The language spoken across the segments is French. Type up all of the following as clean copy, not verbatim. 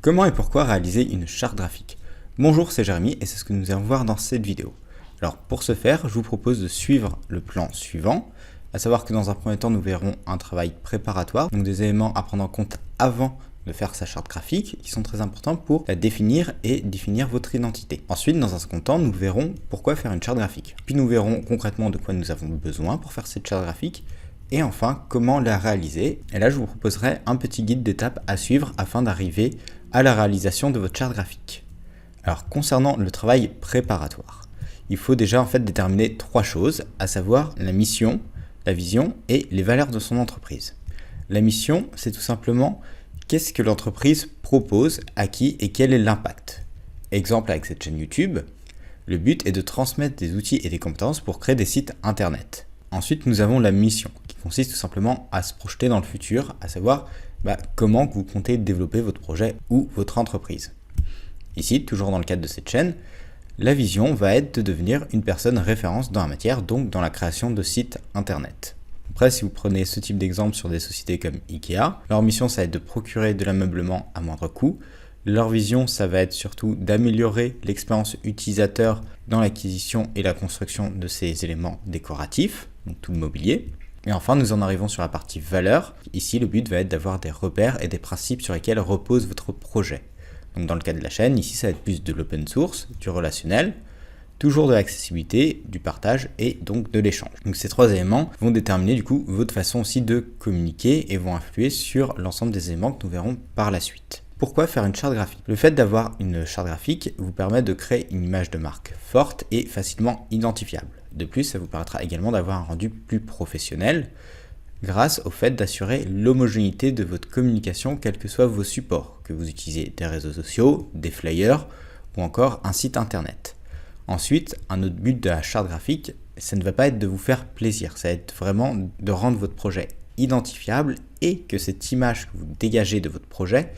Comment et pourquoi réaliser une charte graphique? Bonjour, c'est Jérémy et c'est ce que nous allons voir dans cette vidéo. Alors pour ce faire, je vous propose de suivre le plan suivant, à savoir que dans un premier temps, nous verrons un travail préparatoire, donc des éléments à prendre en compte avant de faire sa charte graphique, qui sont très importants pour la définir et définir votre identité. Ensuite, dans un second temps, nous verrons pourquoi faire une charte graphique. Puis nous verrons concrètement de quoi nous avons besoin pour faire cette charte graphique, et enfin, comment la réaliser. Et là, je vous proposerai un petit guide d'étapes à suivre afin d'arriver à la réalisation de votre charte graphique. Alors, concernant le travail préparatoire, il faut déjà déterminer trois choses, à savoir la mission, la vision et les valeurs de son entreprise. La mission, c'est tout simplement qu'est-ce que l'entreprise propose, à qui et quel est l'impact. Exemple avec cette chaîne YouTube, le but est de transmettre des outils et des compétences pour créer des sites internet. Ensuite, nous avons la mission, qui consiste tout simplement à se projeter dans le futur, à savoir comment vous comptez développer votre projet ou votre entreprise. Ici, toujours dans le cadre de cette chaîne, la vision va être de devenir une personne référence dans la matière, donc dans la création de sites internet. Après, si vous prenez ce type d'exemple sur des sociétés comme Ikea, leur mission, ça va être de procurer de l'ameublement à moindre coût. Leur vision, ça va être surtout d'améliorer l'expérience utilisateur dans l'acquisition et la construction de ces éléments décoratifs, donc tout le mobilier. Et enfin, nous en arrivons sur la partie valeur. Ici, le but va être d'avoir des repères et des principes sur lesquels repose votre projet. Donc dans le cas de la chaîne, ici, ça va être plus de l'open source, du relationnel, toujours de l'accessibilité, du partage et donc de l'échange. Donc ces trois éléments vont déterminer du coup votre façon aussi de communiquer et vont influer sur l'ensemble des éléments que nous verrons par la suite. Pourquoi faire une charte graphique? Le fait d'avoir une charte graphique vous permet de créer une image de marque forte et facilement identifiable. De plus, ça vous permettra également d'avoir un rendu plus professionnel grâce au fait d'assurer l'homogénéité de votre communication, quels que soient vos supports, que vous utilisez des réseaux sociaux, des flyers ou encore un site internet. Ensuite, un autre but de la charte graphique, ça ne va pas être de vous faire plaisir, ça va être vraiment de rendre votre projet identifiable et que cette image que vous dégagez de votre projet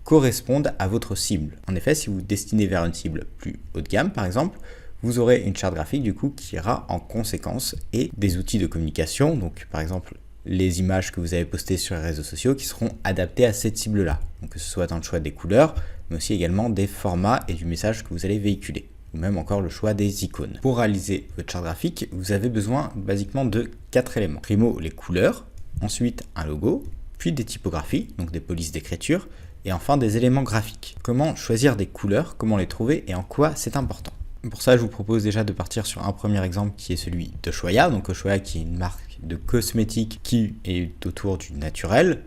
corresponde à votre cible. En effet, si vous vous destinez vers une cible plus haut de gamme, par exemple, vous aurez une charte graphique du coup qui ira en conséquence et des outils de communication, donc par exemple les images que vous avez postées sur les réseaux sociaux qui seront adaptées à cette cible-là. Donc que ce soit dans le choix des couleurs, mais aussi également des formats et du message que vous allez véhiculer, ou même encore le choix des icônes. Pour réaliser votre charte graphique, vous avez besoin basiquement de 4 éléments. Primo, les couleurs, ensuite un logo, puis des typographies, donc des polices d'écriture, et enfin des éléments graphiques. Comment choisir des couleurs, comment les trouver et en quoi c'est important. Pour ça, je vous propose déjà de partir sur un premier exemple qui est celui d'Ushuaïa. Donc Ushuaïa qui est une marque de cosmétiques qui est autour du naturel.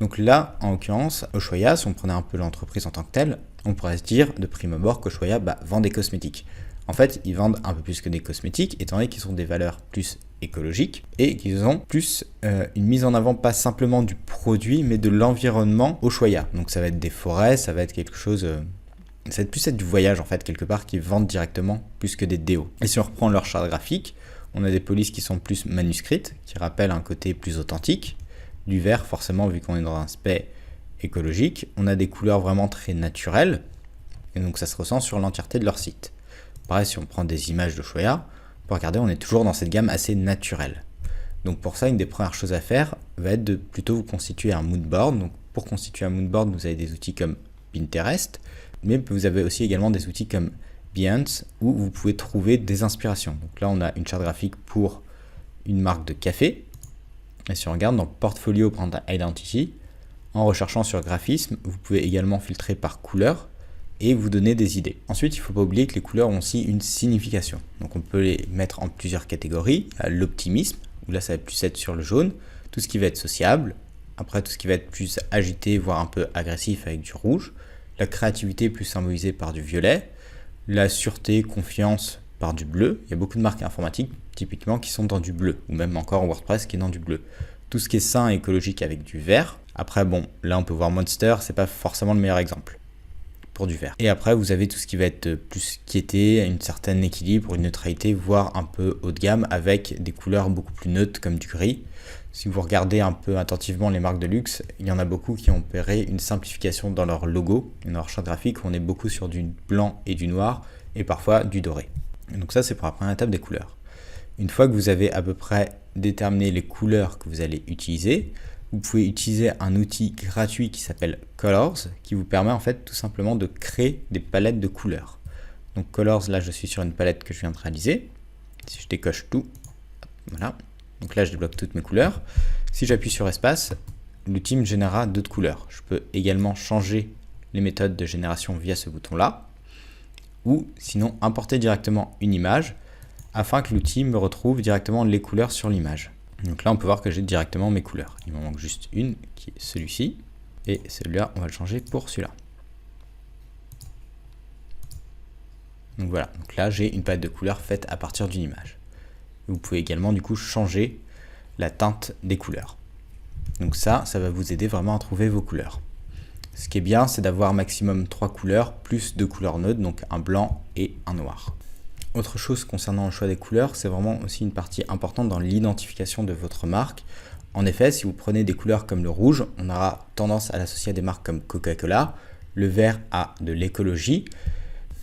Donc là, en l'occurrence, Ushuaïa, si on prenait un peu l'entreprise en tant que telle, on pourrait se dire de prime abord qu'Ushuaïa vend des cosmétiques. En fait, ils vendent un peu plus que des cosmétiques, étant donné qu'ils ont des valeurs plus écologiques et qu'ils ont plus une mise en avant pas simplement du produit, mais de l'environnement Ushuaïa. Donc ça va être des forêts, ça va être quelque chose... ça va plus être du voyage quelque part qu'ils vendent directement plus que des déos. Et si on reprend leur charte graphique, on a des polices qui sont plus manuscrites, qui rappellent un côté plus authentique, du vert forcément vu qu'on est dans un aspect écologique, on a des couleurs vraiment très naturelles, et donc ça se ressent sur l'entièreté de leur site. Pareil, si on prend des images de Ushuaïa, pour regarder, on est toujours dans cette gamme assez naturelle. Donc pour ça, une des premières choses à faire va être de plutôt vous constituer un moodboard. Donc pour constituer un moodboard, vous avez des outils comme Pinterest, mais vous avez aussi également des outils comme Behance où vous pouvez trouver des inspirations. Donc là, on a une charte graphique pour une marque de café. Et si on regarde dans Portfolio Brand Identity, en recherchant sur graphisme, vous pouvez également filtrer par couleur et vous donner des idées. Ensuite, il ne faut pas oublier que les couleurs ont aussi une signification. Donc on peut les mettre en plusieurs catégories. L'optimisme, où là ça va plus être sur le jaune, tout ce qui va être sociable, après tout ce qui va être plus agité, voire un peu agressif avec du rouge, la créativité plus symbolisée par du violet, la sûreté, confiance par du bleu. Il y a beaucoup de marques informatiques typiquement qui sont dans du bleu, ou même encore WordPress qui est dans du bleu. Tout ce qui est sain et écologique avec du vert. Après là on peut voir Monster, c'est pas forcément le meilleur exemple pour du vert. Et après vous avez tout ce qui va être plus quiété, un certain équilibre, une neutralité, voire un peu haut de gamme avec des couleurs beaucoup plus neutres comme du gris. Si vous regardez un peu attentivement les marques de luxe, il y en a beaucoup qui ont opéré une simplification dans leur logo, dans leur charte graphique, on est beaucoup sur du blanc et du noir, et parfois du doré. Et donc ça, c'est pour la première étape des couleurs. Une fois que vous avez à peu près déterminé les couleurs que vous allez utiliser, vous pouvez utiliser un outil gratuit qui s'appelle Colors, qui vous permet en fait tout simplement de créer des palettes de couleurs. Donc Colors, là je suis sur une palette que je viens de réaliser. Si je décoche tout, voilà. Donc là je débloque toutes mes couleurs. Si j'appuie sur espace, l'outil me générera d'autres couleurs. Je peux également changer les méthodes de génération via ce bouton-là, ou sinon importer directement une image afin que l'outil me retrouve directement les couleurs sur l'image. Donc là on peut voir que j'ai directement mes couleurs. Il m'en manque juste une qui est celui-ci, et celui-là on va le changer pour celui-là. Donc voilà, donc là j'ai une palette de couleurs faite à partir d'une image. Vous pouvez également du coup changer la teinte des couleurs. Donc ça va vous aider vraiment à trouver vos couleurs. Ce qui est bien, c'est d'avoir maximum 3 couleurs plus 2 couleurs neutres, donc un blanc et un noir. Autre chose concernant le choix des couleurs, c'est vraiment aussi une partie importante dans l'identification de votre marque. En effet, si vous prenez des couleurs comme le rouge, on aura tendance à l'associer à des marques comme Coca-Cola, le vert à de l'écologie.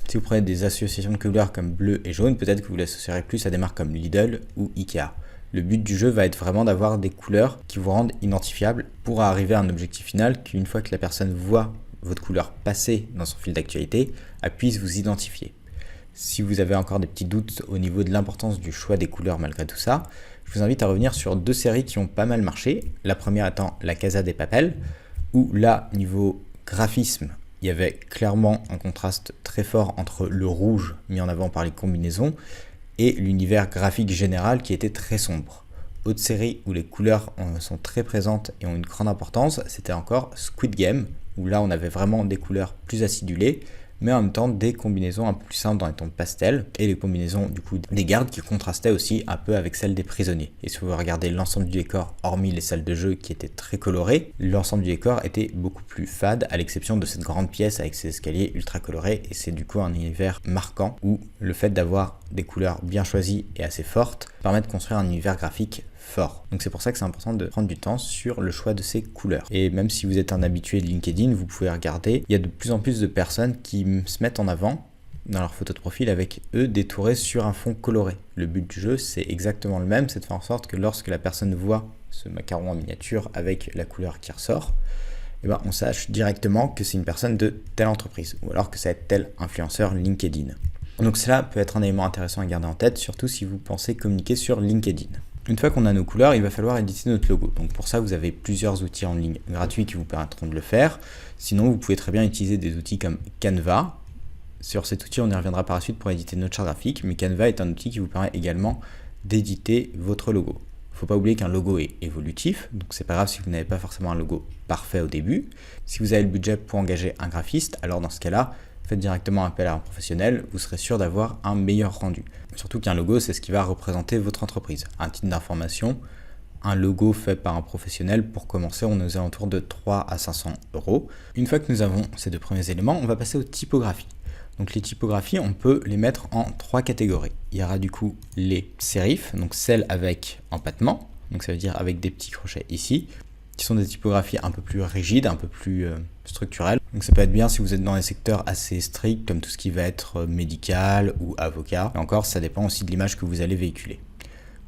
Si vous prenez des associations de couleurs comme bleu et jaune, peut-être que vous l'associerez plus à des marques comme Lidl ou Ikea. Le but du jeu va être vraiment d'avoir des couleurs qui vous rendent identifiables pour arriver à un objectif final qu'une fois que la personne voit votre couleur passer dans son fil d'actualité, elle puisse vous identifier. Si vous avez encore des petits doutes au niveau de l'importance du choix des couleurs malgré tout ça, je vous invite à revenir sur 2 séries qui ont pas mal marché. La première étant La Casa de Papel, où là, niveau graphisme, il y avait clairement un contraste très fort entre le rouge mis en avant par les combinaisons et l'univers graphique général qui était très sombre. Autre série où les couleurs sont très présentes et ont une grande importance, c'était encore Squid Game, où là on avait vraiment des couleurs plus acidulées, mais en même temps des combinaisons un peu plus simples dans les tons pastel, et les combinaisons du coup des gardes qui contrastaient aussi un peu avec celles des prisonniers. Et si vous regardez l'ensemble du décor, hormis les salles de jeu qui étaient très colorées, l'ensemble du décor était beaucoup plus fade, à l'exception de cette grande pièce avec ses escaliers ultra colorés, et c'est du coup un univers marquant où le fait d'avoir des couleurs bien choisies et assez fortes permet de construire un univers graphique fort. Donc c'est pour ça que c'est important de prendre du temps sur le choix de ces couleurs. Et même si vous êtes un habitué de LinkedIn, vous pouvez regarder, il y a de plus en plus de personnes qui se mettent en avant dans leur photo de profil avec eux détourés sur un fond coloré. Le but du jeu, c'est exactement le même, c'est de faire en sorte que lorsque la personne voit ce macaron en miniature avec la couleur qui ressort, eh ben, on sache directement que c'est une personne de telle entreprise, ou alors que ça va être tel influenceur LinkedIn. Donc cela peut être un élément intéressant à garder en tête, surtout si vous pensez communiquer sur LinkedIn. Une fois qu'on a nos couleurs, il va falloir éditer notre logo. Donc pour ça, vous avez plusieurs outils en ligne gratuits qui vous permettront de le faire. Sinon, vous pouvez très bien utiliser des outils comme Canva. Sur cet outil, on y reviendra par la suite pour éditer notre charte graphique, mais Canva est un outil qui vous permet également d'éditer votre logo. Il ne faut pas oublier qu'un logo est évolutif, donc c'est pas grave si vous n'avez pas forcément un logo parfait au début. Si vous avez le budget pour engager un graphiste, alors dans ce cas-là, faites directement appel à un professionnel, vous serez sûr d'avoir un meilleur rendu. Surtout qu'un logo, c'est ce qui va représenter votre entreprise. Un titre d'information, un logo fait par un professionnel, pour commencer, on est aux alentours de 3 à 500 €. Une fois que nous avons ces 2 premiers éléments, on va passer aux typographies. Donc les typographies, on peut les mettre en 3 catégories. Il y aura du coup les sérifs, donc celles avec empattement, donc ça veut dire avec des petits crochets ici, qui sont des typographies un peu plus rigides, un peu plus structurelles. Donc ça peut être bien si vous êtes dans des secteurs assez stricts, comme tout ce qui va être médical ou avocat. Et encore, ça dépend aussi de l'image que vous allez véhiculer.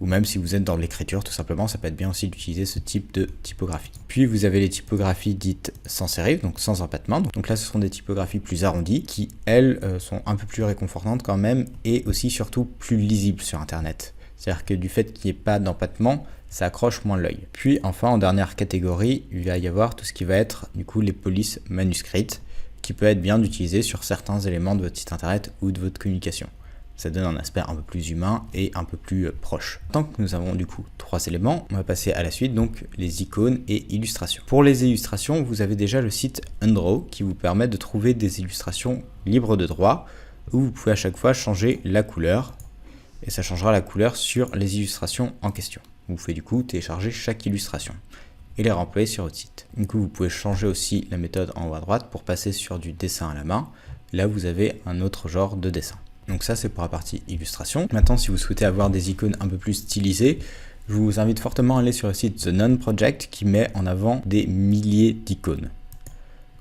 Ou même si vous êtes dans l'écriture, tout simplement, ça peut être bien aussi d'utiliser ce type de typographie. Puis vous avez les typographies dites sans sérif, donc sans empattement. Donc là, ce sont des typographies plus arrondies, qui, elles, sont un peu plus réconfortantes quand même, et aussi surtout plus lisibles sur Internet. C'est-à-dire que du fait qu'il n'y ait pas d'empattement, ça accroche moins l'œil. Puis enfin, en dernière catégorie, il va y avoir tout ce qui va être du coup les polices manuscrites, qui peut être bien d'utiliser sur certains éléments de votre site internet ou de votre communication. Ça donne un aspect un peu plus humain et un peu plus proche. Tant que nous avons du coup 3 éléments, on va passer à la suite, donc les icônes et illustrations. Pour les illustrations, vous avez déjà le site Undraw qui vous permet de trouver des illustrations libres de droit, où vous pouvez à chaque fois changer la couleur, et ça changera la couleur sur les illustrations en question. Vous pouvez du coup télécharger chaque illustration et les remplir sur votre site. Du coup, vous pouvez changer aussi la méthode en haut à droite pour passer sur du dessin à la main. Là, vous avez un autre genre de dessin. Donc ça, c'est pour la partie illustration. Maintenant, si vous souhaitez avoir des icônes un peu plus stylisées, je vous invite fortement à aller sur le site The None Project qui met en avant des milliers d'icônes.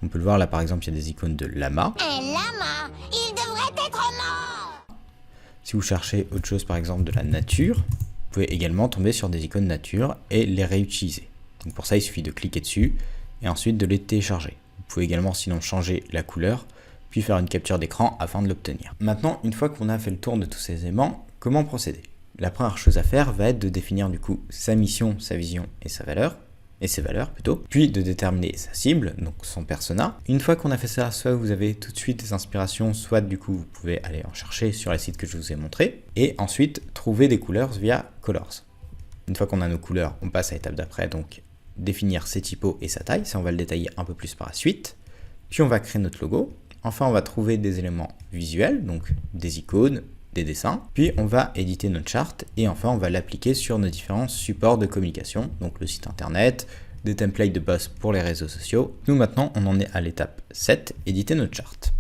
On peut le voir là, par exemple, il y a des icônes de lama. Un lama, il devrait être mort. Si vous cherchez autre chose, par exemple de la nature, vous pouvez également tomber sur des icônes nature et les réutiliser. Donc pour ça, il suffit de cliquer dessus et ensuite de les télécharger. Vous pouvez également sinon changer la couleur, puis faire une capture d'écran afin de l'obtenir. Maintenant, une fois qu'on a fait le tour de tous ces éléments, comment procéder? La première chose à faire va être de définir du coup sa mission, sa vision et ses valeurs plutôt, puis de déterminer sa cible, donc son persona. Une fois qu'on a fait ça, soit vous avez tout de suite des inspirations, soit du coup vous pouvez aller en chercher sur les sites que je vous ai montrés, et ensuite trouver des couleurs via Colors. Une fois qu'on a nos couleurs, on passe à l'étape d'après, donc définir ses typos et sa taille, ça on va le détailler un peu plus par la suite, puis on va créer notre logo. Enfin, on va trouver des éléments visuels, donc des icônes, des dessins, puis on va éditer notre charte et enfin on va l'appliquer sur nos différents supports de communication, donc le site internet, des templates de boss pour les réseaux sociaux. Nous maintenant on en est à l'étape 7, éditer notre charte.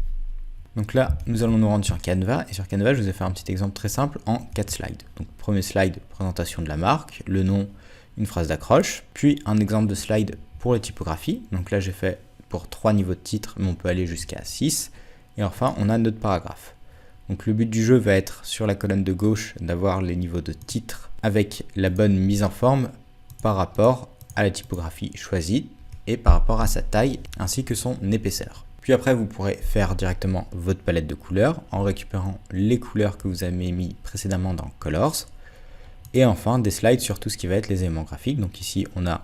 Donc là nous allons nous rendre sur Canva et sur Canva je vous ai fait un petit exemple très simple en 4 slides. Donc premier slide, présentation de la marque, le nom, une phrase d'accroche, puis un exemple de slide pour les typographies. Donc là j'ai fait pour 3 niveaux de titre mais on peut aller jusqu'à 6 et enfin on a notre paragraphe. Donc le but du jeu va être sur la colonne de gauche d'avoir les niveaux de titre avec la bonne mise en forme par rapport à la typographie choisie et par rapport à sa taille ainsi que son épaisseur. Puis après vous pourrez faire directement votre palette de couleurs en récupérant les couleurs que vous avez mis précédemment dans Colors. Et enfin des slides sur tout ce qui va être les éléments graphiques. Donc ici on a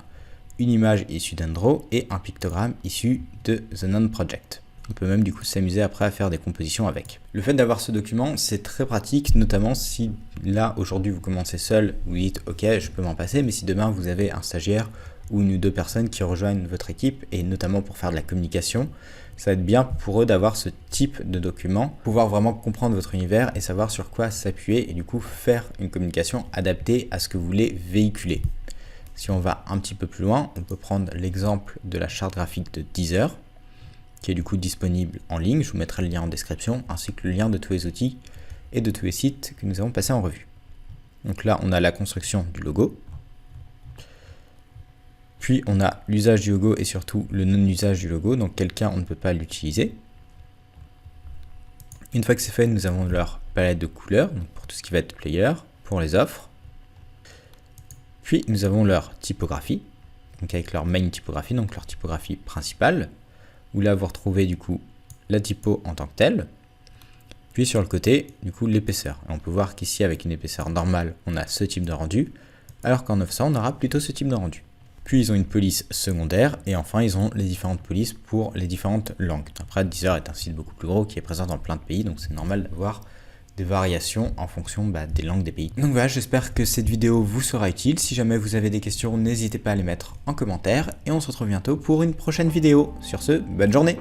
une image issue d'Andro et un pictogramme issu de The None Project. On peut même du coup s'amuser après à faire des compositions avec. Le fait d'avoir ce document, c'est très pratique, notamment si là aujourd'hui vous commencez seul, vous dites ok je peux m'en passer, mais si demain vous avez un stagiaire ou une ou deux personnes qui rejoignent votre équipe, et notamment pour faire de la communication, ça va être bien pour eux d'avoir ce type de document, pouvoir vraiment comprendre votre univers et savoir sur quoi s'appuyer et du coup faire une communication adaptée à ce que vous voulez véhiculer. Si on va un petit peu plus loin, on peut prendre l'exemple de la charte graphique de Deezer, qui est du coup disponible en ligne. Je vous mettrai le lien en description, ainsi que le lien de tous les outils et de tous les sites que nous avons passés en revue. Donc là, on a la construction du logo. Puis on a l'usage du logo et surtout le non-usage du logo, donc quel cas on ne peut pas l'utiliser. Une fois que c'est fait, nous avons leur palette de couleurs, donc pour tout ce qui va être player, pour les offres. Puis nous avons leur typographie, donc avec leur main typographie, donc leur typographie principale, où là vous retrouvez du coup la typo en tant que telle. Puis sur le côté, du coup l'épaisseur. Et on peut voir qu'ici avec une épaisseur normale, on a ce type de rendu, alors qu'en 900, on aura plutôt ce type de rendu. Puis ils ont une police secondaire et enfin ils ont les différentes polices pour les différentes langues. Après Deezer est un site beaucoup plus gros qui est présent dans plein de pays, donc c'est normal d'avoir des variations en fonction des langues des pays. Donc voilà, j'espère que cette vidéo vous sera utile. Si jamais vous avez des questions, n'hésitez pas à les mettre en commentaire et on se retrouve bientôt pour une prochaine vidéo. Sur ce, bonne journée!